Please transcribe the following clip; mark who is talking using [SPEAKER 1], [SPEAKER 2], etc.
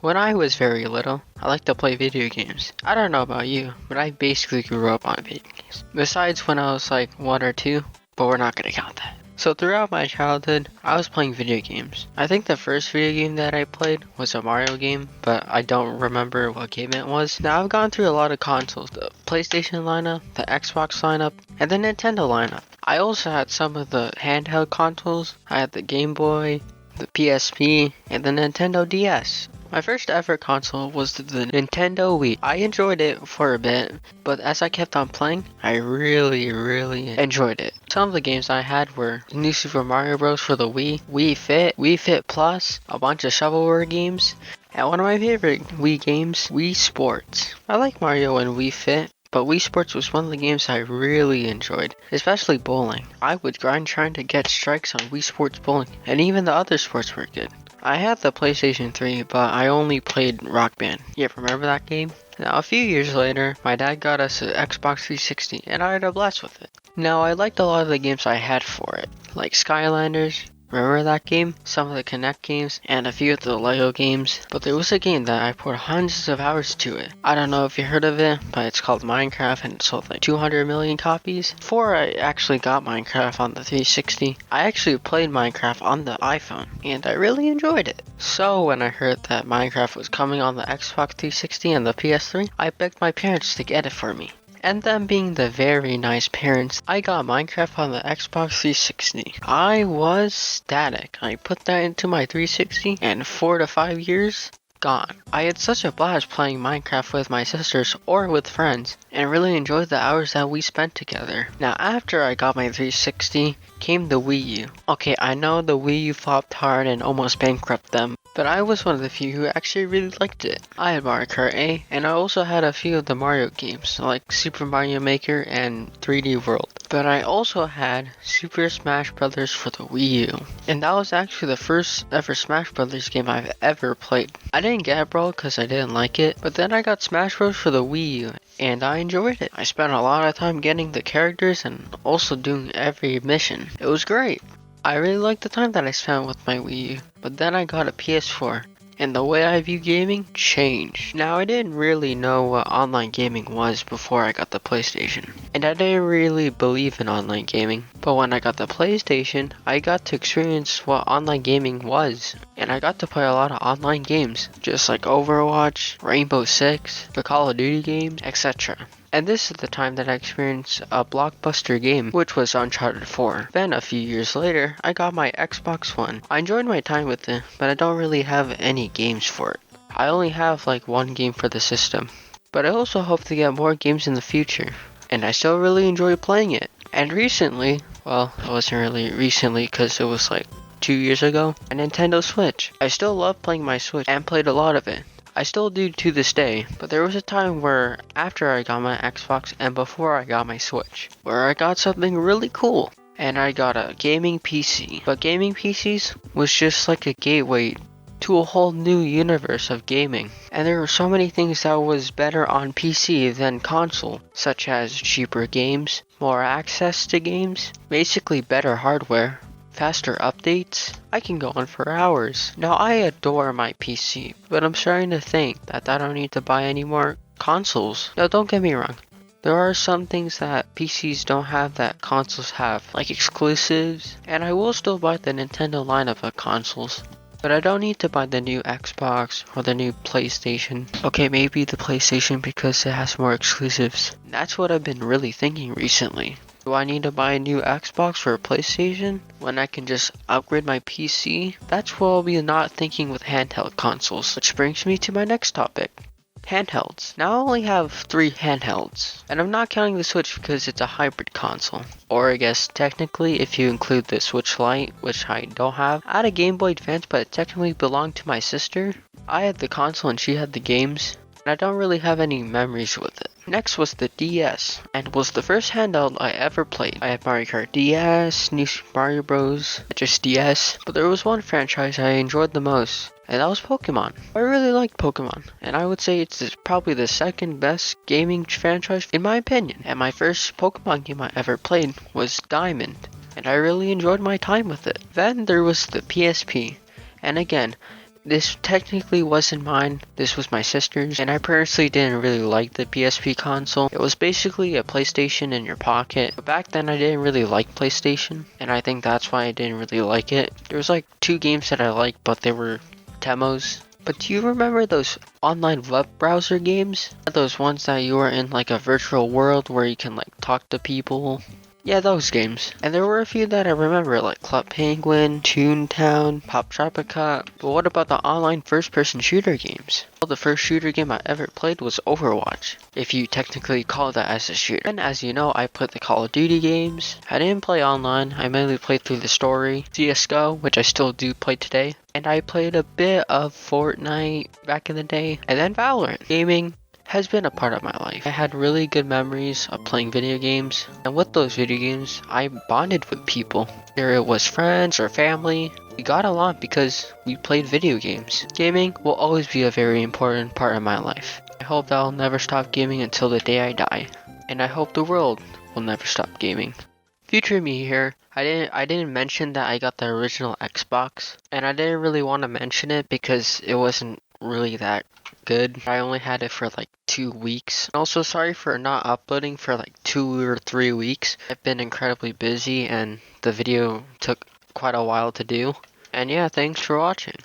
[SPEAKER 1] When I was very little, I liked to play video games. I don't know about you, but I basically grew up on video games. Besides when I was like 1 or 2, but we're not gonna count that. So throughout my childhood, I was playing video games. I think the first video game that I played was a Mario game, but I don't remember what game it was. Now I've gone through a lot of consoles, the PlayStation lineup, the Xbox lineup, and the Nintendo lineup. I also had some of the handheld consoles. I had the Game Boy, the PSP, and the Nintendo DS. My first ever console was the Nintendo Wii. I enjoyed it for a bit, but as I kept on playing, I really enjoyed it. Some of the games I had were New Super Mario Bros. For the Wii, Wii Fit Plus, a bunch of shovelware games, and one of my favorite Wii games, Wii Sports. I like Mario and Wii Fit, but Wii Sports was one of the games I really enjoyed, especially bowling. I would grind trying to get strikes on Wii Sports bowling, and even the other sports were good. I had the PlayStation 3, but I only played Rock Band. Yeah, remember that game? Now, a few years later, my dad got us an Xbox 360, and I had a blast with it. Now, I liked a lot of the games I had for it, like Skylanders. Remember that game? Some of the Kinect games, and a few of the Lego games. But there was a game that I put hundreds of hours to it. I don't know if you heard of it, but it's called Minecraft and it sold like 200 million copies. Before I actually got Minecraft on the 360, I actually played Minecraft on the iPhone, and I really enjoyed it. So when I heard that Minecraft was coming on the Xbox 360 and the PS3, I begged my parents to get it for me. And them being the very nice parents, I got Minecraft on the Xbox 360. I was static. I put that into my 360 and 4 to 5 years, gone. I had such a blast playing Minecraft with my sisters or with friends, and really enjoyed the hours that we spent together. Now after I got my 360, came the Wii U. Okay, I know the Wii U flopped hard and almost bankrupted them, but I was one of the few who actually really liked it. I had Mario Kart 8, and I also had a few of the Mario games, like Super Mario Maker and 3D World. But I also had Super Smash Bros. For the Wii U, and that was actually the first ever Smash Bros. Game I've ever played. I didn't get it, bro, because I didn't like it, but then I got Smash Bros. For the Wii U, and I enjoyed it. I spent a lot of time getting the characters and also doing every mission. It was great. I really liked the time that I spent with my Wii U, but then I got a PS4, and the way I view gaming changed. Now, I didn't really know what online gaming was before I got the PlayStation, and I didn't really believe in online gaming, but when I got the PlayStation, I got to experience what online gaming was, and I got to play a lot of online games, just like Overwatch, Rainbow Six, the Call of Duty games, etc. And this is the time that I experienced a blockbuster game, which was Uncharted 4. Then a few years later, I got my Xbox One. I enjoyed my time with it, but I don't really have any games for it. I only have like one game for the system. But I also hope to get more games in the future, and I still really enjoy playing it. And recently, well, it wasn't really recently because it was like 2 years ago, a Nintendo Switch. I still love playing my Switch and played a lot of it. I still do to this day, but there was a time where after I got my Xbox and before I got my Switch, where I got something really cool, and I got a gaming PC. But gaming PCs was just like a gateway to a whole new universe of gaming, and there were so many things that was better on PC than console, such as cheaper games, more access to games, basically better hardware, faster updates. I can go on for hours. Now I adore my PC, but I'm starting to think that I don't need to buy any more consoles. Now don't get me wrong, there are some things that PCs don't have that consoles have, like exclusives, and I will still buy the Nintendo lineup of consoles. But I don't need to buy the new Xbox or the new PlayStation. Okay, maybe the PlayStation because it has more exclusives. That's what I've been really thinking recently. Do I need to buy a new Xbox or a PlayStation when I can just upgrade my PC? That's what I'll be not thinking with handheld consoles. Which brings me to my next topic. Handhelds. Now I only have 3 handhelds, and I'm not counting the Switch because it's a hybrid console. Or I guess technically if you include the Switch Lite, which I don't have. I had a Game Boy Advance, but it technically belonged to my sister. I had the console and she had the games, and I don't really have any memories with it. Next was the DS, and was the first handheld I ever played. I had Mario Kart DS, New Super Mario Bros, just DS, but there was one franchise I enjoyed the most, and that was Pokemon. I really liked Pokemon, and I would say it's probably the second best gaming franchise in my opinion. And my first Pokemon game I ever played was Diamond, and I really enjoyed my time with it. Then there was the PSP, and again, This technically wasn't mine, this was my sister's, and I personally didn't really like the PSP console. It was basically a PlayStation in your pocket, but back then I didn't really like PlayStation, and I think that's why I didn't really like it. There was like 2 games that I liked, but they were demos. But do you remember those online web browser games? Those ones that you were in like a virtual world where you can like talk to people? Yeah, those games. And there were a few that I remember, like Club Penguin, Toontown, Pop Tropica. But what about the online first-person shooter games? Well, the first shooter game I ever played was Overwatch, if you technically call that as a shooter. And as you know, I played the Call of Duty games. I didn't play online, I mainly played through the story. CSGO, which I still do play today. And I played a bit of Fortnite back in the day. And then Valorant. Gaming has been a part of my life. I had really good memories of playing video games, and with those video games, I bonded with people. Whether it was friends or family, we got along because we played video games. Gaming will always be a very important part of my life. I hope that I'll never stop gaming until the day I die, and I hope the world will never stop gaming. Future me here, I didn't mention that I got the original Xbox, and I didn't really want to mention it because it wasn't really that good. I only had it for like 2 weeks. Also, sorry for not uploading for like 2 or 3 weeks. I've been incredibly busy and the video took quite a while to do. And yeah, thanks for watching.